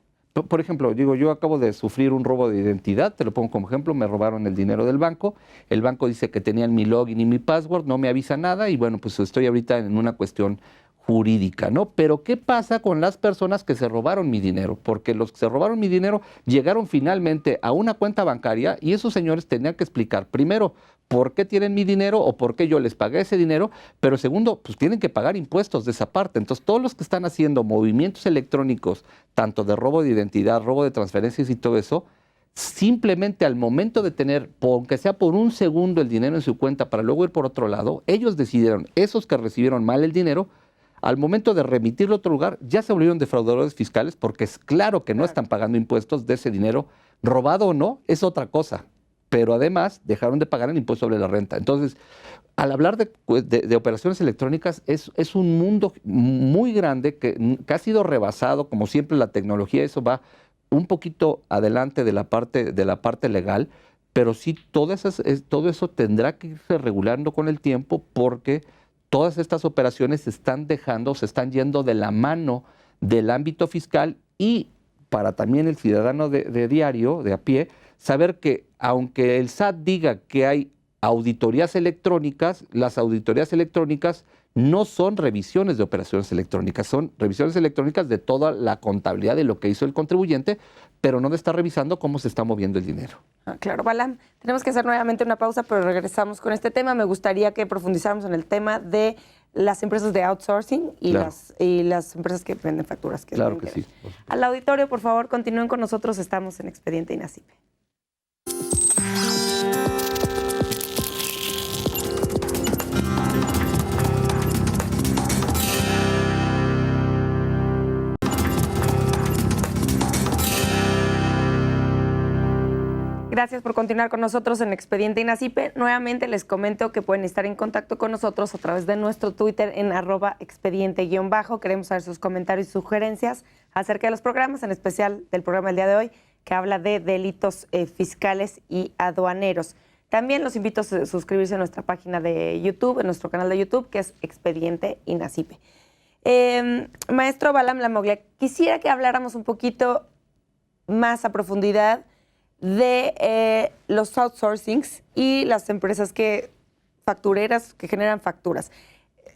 Por ejemplo, yo acabo de sufrir un robo de identidad, te lo pongo como ejemplo, me robaron el dinero del banco, el banco dice que tenían mi login y mi password, no me avisa nada y bueno, pues estoy ahorita en una cuestión jurídica, ¿no? Pero ¿qué pasa con las personas que se robaron mi dinero? Porque los que se robaron mi dinero llegaron finalmente a una cuenta bancaria y esos señores tenían que explicar, primero, por qué tienen mi dinero o por qué yo les pagué ese dinero, pero segundo, pues tienen que pagar impuestos de esa parte. Entonces, todos los que están haciendo movimientos electrónicos, tanto de robo de identidad, robo de transferencias y todo eso, simplemente al momento de tener, aunque sea por un segundo, el dinero en su cuenta para luego ir por otro lado, ellos decidieron, esos que recibieron mal el dinero, al momento de remitirlo a otro lugar, ya se volvieron defraudadores fiscales porque es claro que no están pagando impuestos de ese dinero, robado o no, es otra cosa. Pero además dejaron de pagar el impuesto sobre la renta. Entonces, al hablar de operaciones electrónicas, es un mundo muy grande que ha sido rebasado, como siempre la tecnología, eso va un poquito adelante de la parte legal, pero sí todo eso tendrá que irse regulando con el tiempo porque todas estas operaciones se están yendo de la mano del ámbito fiscal y para también el ciudadano de diario, de a pie, saber que aunque el SAT diga que hay auditorías electrónicas, las auditorías electrónicas no son revisiones de operaciones electrónicas, son revisiones electrónicas de toda la contabilidad de lo que hizo el contribuyente, pero no de estar revisando cómo se está moviendo el dinero. Claro, Balam, tenemos que hacer nuevamente una pausa, pero regresamos con este tema. Me gustaría que profundizáramos en el tema de las empresas de outsourcing y, claro, las empresas que venden facturas. Claro que sí. Al auditorio, por favor, continúen con nosotros. Estamos en Expediente INACIPE. Gracias por continuar con nosotros en Expediente INACIPE. Nuevamente les comento que pueden estar en contacto con nosotros a través de nuestro Twitter en @expediente_. Queremos saber sus comentarios y sugerencias acerca de los programas, en especial del programa del día de hoy, que habla de delitos fiscales y aduaneros. También los invito a suscribirse a nuestra página de YouTube, en nuestro canal de YouTube, que es Expediente INACIPE. Maestro Balam Lamoglia, quisiera que habláramos un poquito más a profundidad de los outsourcings y las empresas factureras que generan facturas.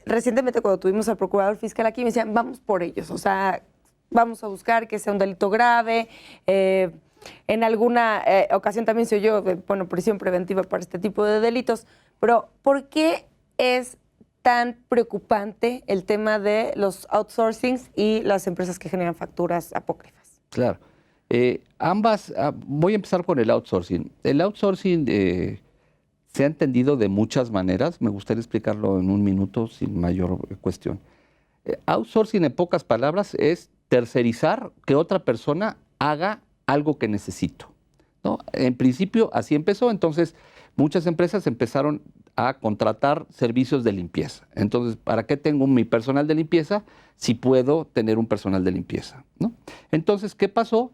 Recientemente, cuando tuvimos al procurador fiscal aquí, me decían, vamos por ellos, o sea, vamos a buscar que sea un delito grave. En alguna ocasión también se oyó, prisión preventiva para este tipo de delitos. Pero, ¿por qué es tan preocupante el tema de los outsourcings y las empresas que generan facturas apócrifas? Claro. Voy a empezar con el outsourcing. El outsourcing se ha entendido de muchas maneras. Me gustaría explicarlo en un minuto sin mayor cuestión. Outsourcing, en pocas palabras, es tercerizar que otra persona haga algo que necesito, ¿no? En principio, así empezó. Entonces, muchas empresas empezaron a contratar servicios de limpieza. Entonces, ¿para qué tengo mi personal de limpieza si puedo tener un personal de limpieza, ¿no? Entonces, ¿qué pasó?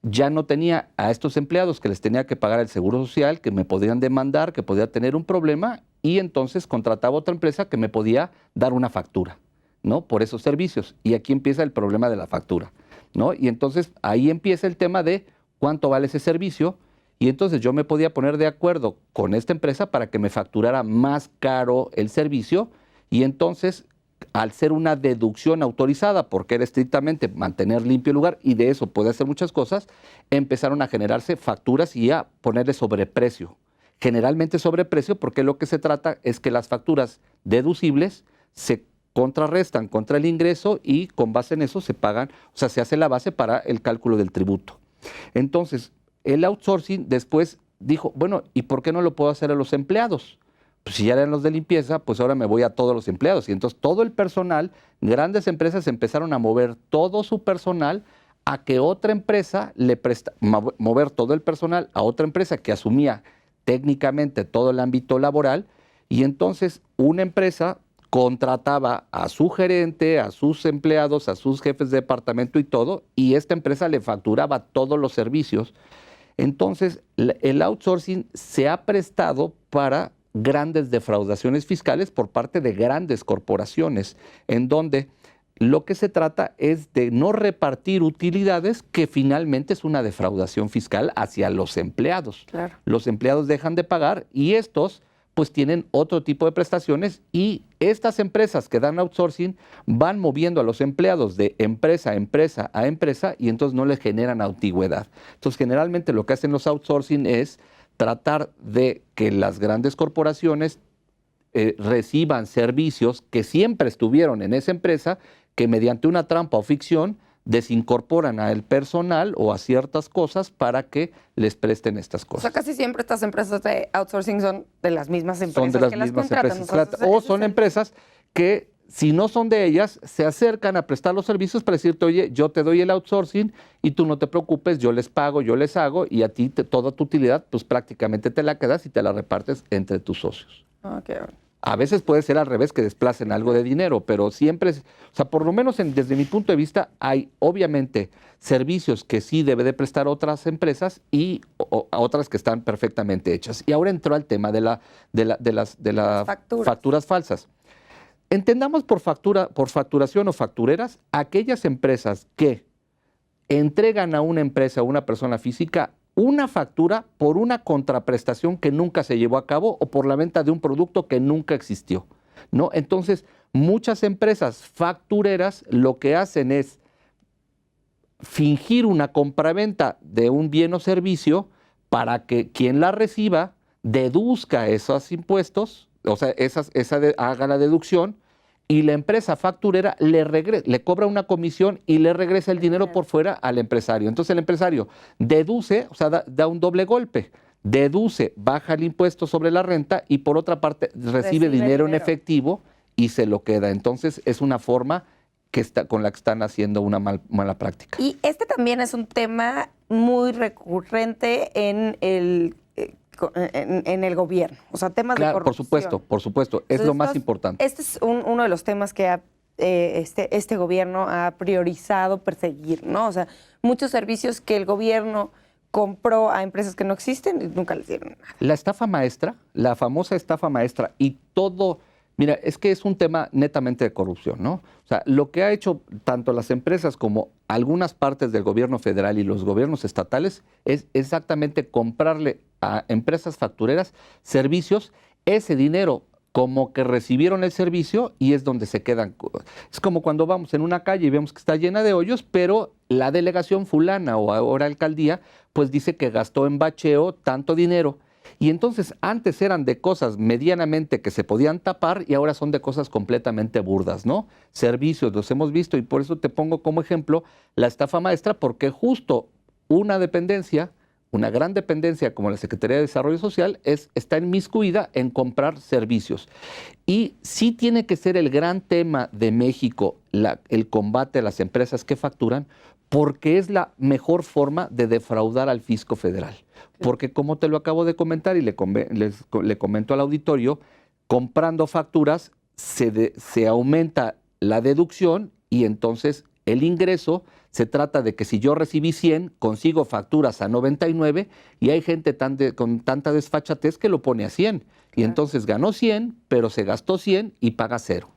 Ya no tenía a estos empleados que les tenía que pagar el seguro social, que me podían demandar, que podía tener un problema, y entonces contrataba otra empresa que me podía dar una factura, ¿no? Por esos servicios. Y aquí empieza el problema de la factura, ¿no? Y entonces ahí empieza el tema de cuánto vale ese servicio, y entonces yo me podía poner de acuerdo con esta empresa para que me facturara más caro el servicio, y entonces, al ser una deducción autorizada, porque era estrictamente mantener limpio el lugar, y de eso puede hacer muchas cosas, empezaron a generarse facturas y a ponerle sobreprecio. Generalmente sobreprecio, porque lo que se trata es que las facturas deducibles se contrarrestan contra el ingreso y con base en eso se pagan, o sea, se hace la base para el cálculo del tributo. Entonces, el outsourcing después dijo, bueno, ¿y por qué no lo puedo hacer a los empleados? Pues si ya eran los de limpieza, pues ahora me voy a todos los empleados. Y entonces todo el personal, grandes empresas empezaron a mover todo su personal a que otra empresa mover todo el personal a otra empresa que asumía técnicamente todo el ámbito laboral. Y entonces una empresa contrataba a su gerente, a sus empleados, a sus jefes de departamento y todo, y esta empresa le facturaba todos los servicios. Entonces, el outsourcing se ha prestado para grandes defraudaciones fiscales por parte de grandes corporaciones, en donde lo que se trata es de no repartir utilidades, que finalmente es una defraudación fiscal hacia los empleados. Claro. Los empleados dejan de pagar y estos pues tienen otro tipo de prestaciones, y estas empresas que dan outsourcing van moviendo a los empleados de empresa a empresa a empresa, y entonces no les generan antigüedad. Entonces, generalmente lo que hacen los outsourcing es tratar de que las grandes corporaciones reciban servicios que siempre estuvieron en esa empresa, que mediante una trampa o ficción desincorporan al personal o a ciertas cosas para que les presten estas cosas. O sea, casi siempre estas empresas de outsourcing son de las mismas empresas son de las que mismas las contratan. Empresas, o son empresas que si no son de ellas, se acercan a prestar los servicios para decirte, oye, yo te doy el outsourcing y tú no te preocupes, yo les pago, yo les hago y a ti toda tu utilidad pues prácticamente te la quedas y te la repartes entre tus socios. Okay. A veces puede ser al revés, que desplacen algo de dinero, pero siempre, o sea, por lo menos desde mi punto de vista, hay obviamente servicios que sí debe de prestar otras empresas y otras que están perfectamente hechas. Y ahora entró al tema de las facturas falsas. Entendamos por facturación o factureras aquellas empresas que entregan a una empresa o una persona física una factura por una contraprestación que nunca se llevó a cabo o por la venta de un producto que nunca existió, ¿no? Entonces, muchas empresas factureras lo que hacen es fingir una compraventa de un bien o servicio para que quien la reciba deduzca esos impuestos, o sea, haga la deducción, y la empresa facturera le cobra una comisión y le regresa el dinero por fuera al empresario. Entonces el empresario deduce, o sea, da un doble golpe. Deduce, baja el impuesto sobre la renta y por otra parte recibe dinero en efectivo y se lo queda. Entonces es una forma con la que están haciendo una mala práctica. Y este también es un tema muy recurrente en el gobierno, o sea, temas de corrupción. Por supuesto, es lo más importante. Este es uno de los temas que este gobierno ha priorizado perseguir, ¿no? O sea, muchos servicios que el gobierno compró a empresas que no existen y nunca les dieron nada. La estafa maestra, la famosa estafa maestra y todo, mira, es que es un tema netamente de corrupción, ¿no? O sea, lo que ha hecho tanto las empresas como algunas partes del gobierno federal y los gobiernos estatales es exactamente comprarle a empresas factureras servicios, ese dinero como que recibieron el servicio y es donde se quedan. Es como cuando vamos en una calle y vemos que está llena de hoyos, pero la delegación fulana o ahora alcaldía pues dice que gastó en bacheo tanto dinero. Y entonces antes eran de cosas medianamente que se podían tapar y ahora son de cosas completamente burdas, ¿no? Servicios, los hemos visto y por eso te pongo como ejemplo la estafa maestra, porque justo una dependencia, una gran dependencia como la Secretaría de Desarrollo Social está inmiscuida en comprar servicios. Y sí tiene que ser el gran tema de México el combate a las empresas que facturan, porque es la mejor forma de defraudar al fisco federal. Porque como te lo acabo de comentar y le comento al auditorio, comprando facturas se aumenta la deducción y entonces el ingreso se trata de que si yo recibí 100, consigo facturas a 99 y hay gente con tanta desfachatez que lo pone a 100. Claro. Y entonces ganó 100, pero se gastó 100 y paga 0.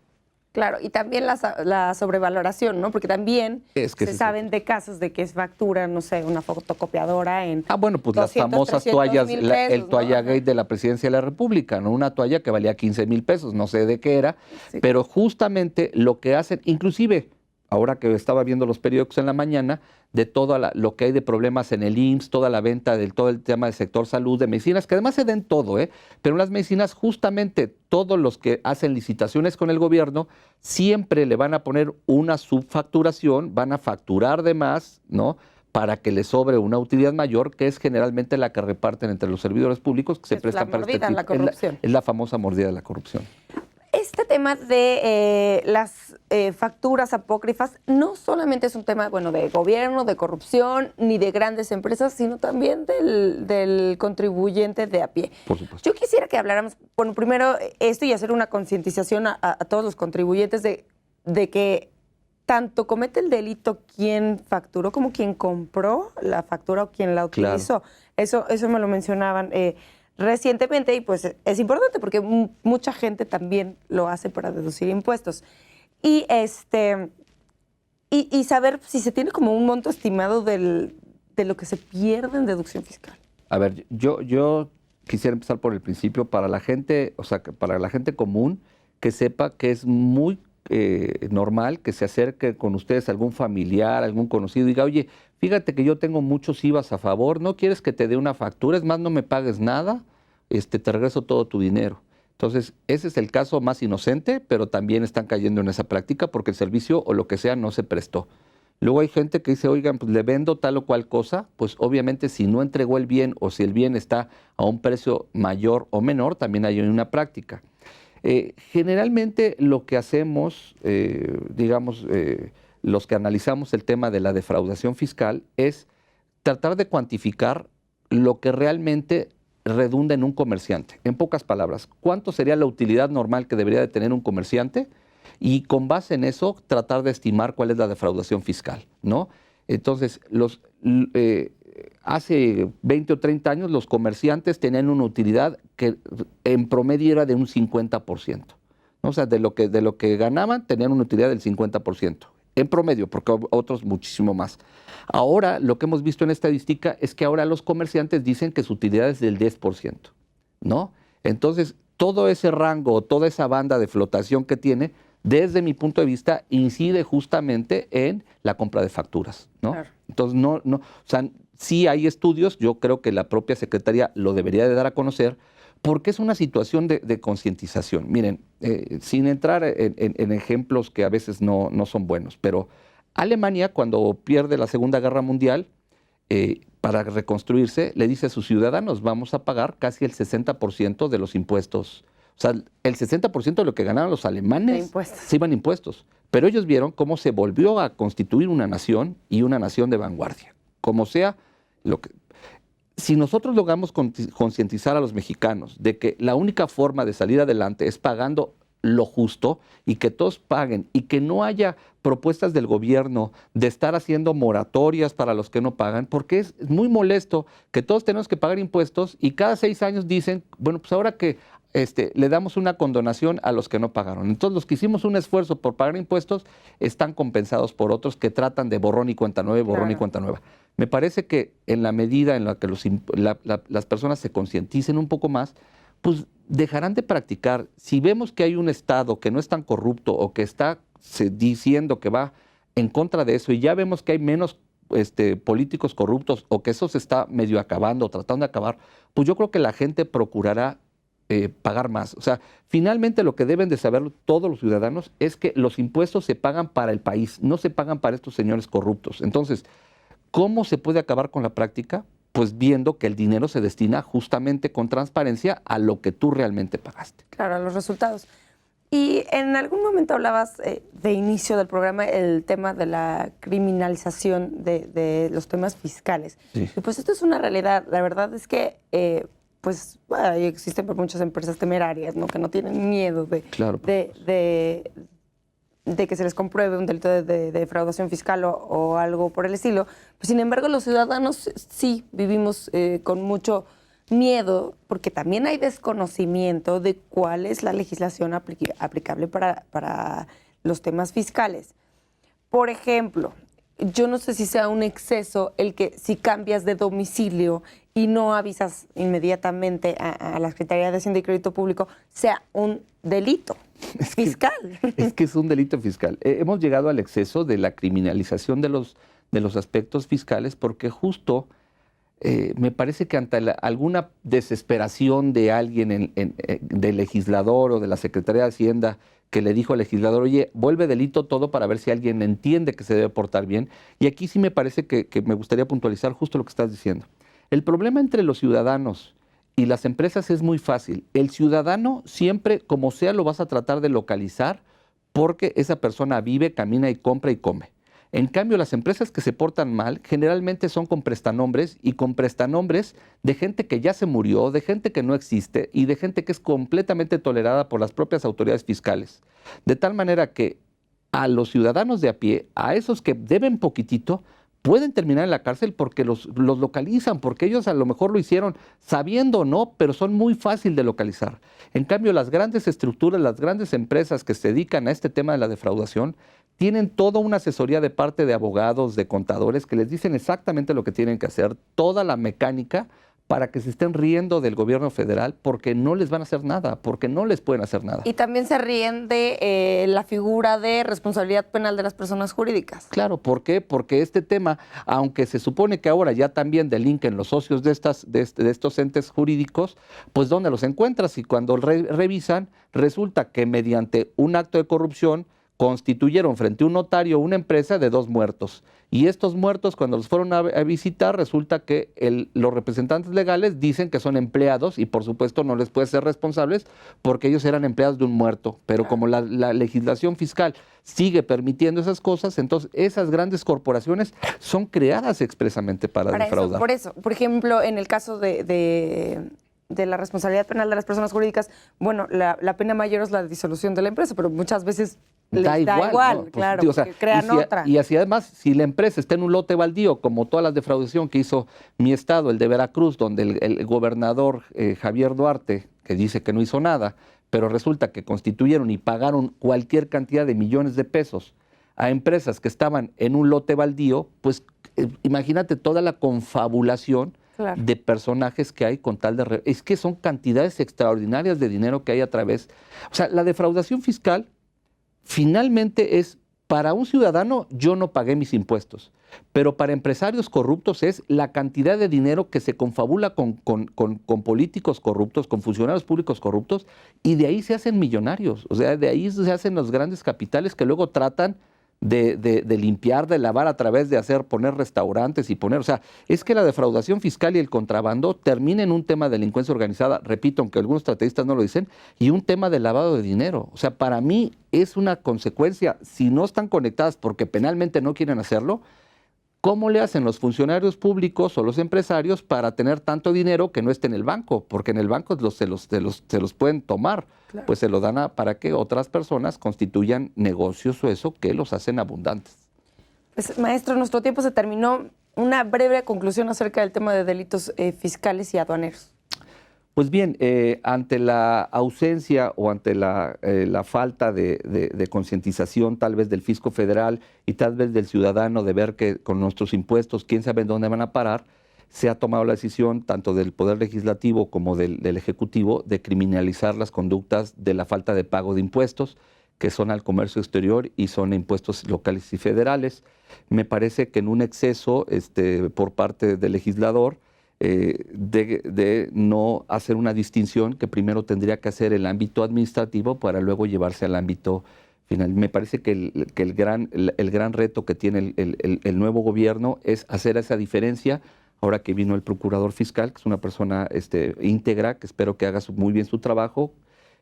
Claro, y también la sobrevaloración, ¿no? Porque también se saben de casos de que es factura, no sé, una fotocopiadora en bueno, pues 200, las famosas toallas, pesos, el toallagate ¿no? de la Presidencia de la República, ¿no? Una toalla que valía 15,000 pesos, no sé de qué era, sí. Pero justamente lo que hacen, inclusive ahora que estaba viendo los periódicos en la mañana, de todo lo que hay de problemas en el IMSS, toda la venta de todo el tema del sector salud, de medicinas, que además se den todo, pero en las medicinas justamente todos los que hacen licitaciones con el gobierno siempre le van a poner una subfacturación, van a facturar de más, ¿no?, para que les sobre una utilidad mayor, que es generalmente la que reparten entre los servidores públicos que se prestan para este tipo. La corrupción. Es la famosa mordida de la corrupción. Este tema de las facturas apócrifas no solamente es un tema, bueno, de gobierno, de corrupción, ni de grandes empresas, sino también del contribuyente de a pie. Por supuesto. Yo quisiera que habláramos, bueno, primero esto y hacer una concientización a todos los contribuyentes de que tanto comete el delito quien facturó como quien compró la factura o quien la utilizó. Claro. Eso me lo mencionaban recientemente y pues es importante porque mucha gente también lo hace para deducir impuestos. Y saber si se tiene como un monto estimado de lo que se pierde en deducción fiscal. A ver, yo quisiera empezar por el principio para la gente, o sea, para la gente común que sepa que es muy normal que se acerque con ustedes algún familiar, algún conocido y diga, oye, fíjate que yo tengo muchos IVAs a favor, ¿no quieres que te dé una factura? Es más, no me pagues nada, te regreso todo tu dinero. Entonces, ese es el caso más inocente, pero también están cayendo en esa práctica porque el servicio o lo que sea no se prestó. Luego hay gente que dice, oigan, pues le vendo tal o cual cosa, pues obviamente si no entregó el bien o si el bien está a un precio mayor o menor, también hay una práctica. Generalmente lo que hacemos, los que analizamos el tema de la defraudación fiscal, es tratar de cuantificar lo que realmente redunda en un comerciante. En pocas palabras, ¿cuánto sería la utilidad normal que debería de tener un comerciante? Y con base en eso, tratar de estimar cuál es la defraudación fiscal, ¿no? Entonces, hace 20 o 30 años los comerciantes tenían una utilidad que en promedio era de un 50%, ¿no? O sea, de lo que ganaban tenían una utilidad del 50%, en promedio, porque otros muchísimo más. Ahora, lo que hemos visto en estadística es que ahora los comerciantes dicen que su utilidad es del 10%, ¿no? Entonces, todo ese rango, toda esa banda de flotación que tiene, desde mi punto de vista, incide justamente en la compra de facturas, ¿no? Claro. Entonces, o sea, sí hay estudios, yo creo que la propia Secretaría lo debería de dar a conocer, porque es una situación de concientización. Miren, sin entrar en ejemplos que a veces no son buenos, pero Alemania, cuando pierde la Segunda Guerra Mundial, para reconstruirse, le dice a sus ciudadanos, vamos a pagar casi el 60% de los impuestos. O sea, el 60% de lo que ganaban los alemanes se iban impuestos. Pero ellos vieron cómo se volvió a constituir una nación y una nación de vanguardia. Como sea, si nosotros logramos concientizar a los mexicanos de que la única forma de salir adelante es pagando lo justo y que todos paguen y que no haya propuestas del gobierno de estar haciendo moratorias para los que no pagan, porque es muy molesto que todos tenemos que pagar impuestos y cada 6 años dicen, bueno, pues ahora que le damos una condonación a los que no pagaron. Entonces, los que hicimos un esfuerzo por pagar impuestos están compensados por otros que tratan de borrón y cuenta nueva, borrón y cuenta nueva. Me parece que en la medida en la que las personas se concienticen un poco más, pues dejarán de practicar. Si vemos que hay un Estado que no es tan corrupto o que está diciendo que va en contra de eso y ya vemos que hay menos políticos corruptos o que eso se está medio acabando, tratando de acabar, pues yo creo que la gente procurará pagar más. O sea, finalmente lo que deben de saber todos los ciudadanos es que los impuestos se pagan para el país, no se pagan para estos señores corruptos. Entonces, ¿cómo se puede acabar con la práctica? Pues viendo que el dinero se destina justamente con transparencia a lo que tú realmente pagaste. Claro, a los resultados. Y en algún momento hablabas de inicio del programa el tema de la criminalización de los temas fiscales. Sí. Y pues esto es una realidad. La verdad es que pues existen muchas empresas temerarias, ¿no? Que no tienen miedo de que se les compruebe un delito de defraudación fiscal o algo por el estilo. Pues, sin embargo, los ciudadanos sí vivimos con mucho miedo porque también hay desconocimiento de cuál es la legislación aplicable para los temas fiscales. Por ejemplo, yo no sé si sea un exceso el que si cambias de domicilio y no avisas inmediatamente a la Secretaría de Hacienda y Crédito Público, sea un delito fiscal. Es que es un delito fiscal. Hemos llegado al exceso de la criminalización de los aspectos fiscales porque justo me parece que ante alguna desesperación de alguien, del legislador o de la Secretaría de Hacienda, que le dijo al legislador, oye, vuelve delito todo para ver si alguien entiende que se debe portar bien. Y aquí sí me parece que me gustaría puntualizar justo lo que estás diciendo. El problema entre los ciudadanos y las empresas es muy fácil. El ciudadano siempre, como sea, lo vas a tratar de localizar porque esa persona vive, camina y compra y come. En cambio, las empresas que se portan mal generalmente son con prestanombres y con prestanombres de gente que ya se murió, de gente que no existe y de gente que es completamente tolerada por las propias autoridades fiscales. De tal manera que a los ciudadanos de a pie, a esos que deben poquitito, pueden terminar en la cárcel porque los localizan, porque ellos a lo mejor lo hicieron sabiendo o no, pero son muy fácil de localizar. En cambio, las grandes estructuras, las grandes empresas que se dedican a este tema de la defraudación, tienen toda una asesoría de parte de abogados, de contadores, que les dicen exactamente lo que tienen que hacer, toda la mecánica para que se estén riendo del gobierno federal porque no les van a hacer nada, porque no les pueden hacer nada. Y también se ríen de la figura de responsabilidad penal de las personas jurídicas. Claro, ¿por qué? Porque este tema, aunque se supone que ahora ya también delinquen los socios de estos entes jurídicos, pues ¿dónde los encuentras? Y cuando revisan, resulta que mediante un acto de corrupción constituyeron frente a un notario una empresa de 2 muertos. Y estos muertos, cuando los fueron a visitar, resulta que los representantes legales dicen que son empleados y por supuesto no les puede ser responsables porque ellos eran empleados de un muerto. Pero como la legislación fiscal sigue permitiendo esas cosas, entonces esas grandes corporaciones son creadas expresamente para defraudar. Por eso, por ejemplo, en el caso de la responsabilidad penal de las personas jurídicas, bueno, la pena mayor es la disolución de la empresa, pero muchas veces les da igual, ¿no? Claro, pues, porque crean otra. Y así además, si la empresa está en un lote baldío, como todas las defraudación que hizo mi estado, el de Veracruz, donde el gobernador Javier Duarte, que dice que no hizo nada, pero resulta que constituyeron y pagaron cualquier cantidad de millones de pesos a empresas que estaban en un lote baldío, pues imagínate toda la confabulación de personajes que hay con tal de... Es que son cantidades extraordinarias de dinero que hay a través... O sea, la defraudación fiscal finalmente es, para un ciudadano, yo no pagué mis impuestos, pero para empresarios corruptos es la cantidad de dinero que se confabula con políticos corruptos, con funcionarios públicos corruptos, y de ahí se hacen millonarios. O sea, de ahí se hacen los grandes capitales que luego tratan de limpiar, de lavar a través de poner restaurantes y poner, o sea, es que la defraudación fiscal y el contrabando termina en un tema de delincuencia organizada, repito, aunque algunos estrategistas no lo dicen, y un tema de lavado de dinero. O sea, para mí es una consecuencia, si no están conectadas porque penalmente no quieren hacerlo, ¿cómo le hacen los funcionarios públicos o los empresarios para tener tanto dinero que no esté en el banco? Porque en el banco se los pueden tomar. Claro. Pues se lo dan para que otras personas constituyan negocios o eso que los hacen abundantes. Pues, maestro, nuestro tiempo se terminó. Una breve conclusión acerca del tema de delitos fiscales y aduaneros. Pues bien, ante la ausencia o ante la falta de concientización tal vez del fisco federal y tal vez del ciudadano de ver que con nuestros impuestos quién sabe dónde van a parar, se ha tomado la decisión tanto del Poder Legislativo como del Ejecutivo de criminalizar las conductas de la falta de pago de impuestos, que son al comercio exterior y son impuestos locales y federales. Me parece que en un exceso por parte del legislador, de no hacer una distinción que primero tendría que hacer el ámbito administrativo para luego llevarse al ámbito final. Me parece que el gran reto que tiene el nuevo gobierno es hacer esa diferencia. Ahora que vino el procurador fiscal, que es una persona íntegra, que espero que haga muy bien su trabajo,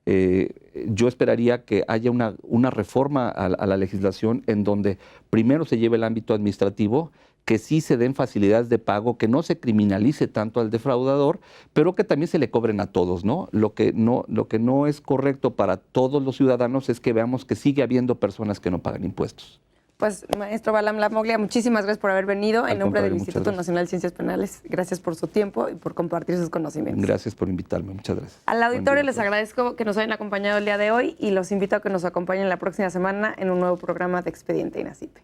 yo esperaría que haya una reforma a la legislación en donde primero se lleve el ámbito administrativo, que sí se den facilidades de pago, que no se criminalice tanto al defraudador, pero que también se le cobren a todos, ¿no? Lo que no es correcto para todos los ciudadanos es que veamos que sigue habiendo personas que no pagan impuestos. Pues, maestro Balam Lamoglia, muchísimas gracias por haber venido. En nombre del Instituto Nacional de Ciencias Penales, gracias por su tiempo y por compartir sus conocimientos. Gracias por invitarme, muchas gracias. Al auditorio les agradezco que nos hayan acompañado el día de hoy y los invito a que nos acompañen la próxima semana en un nuevo programa de Expediente INACYPE.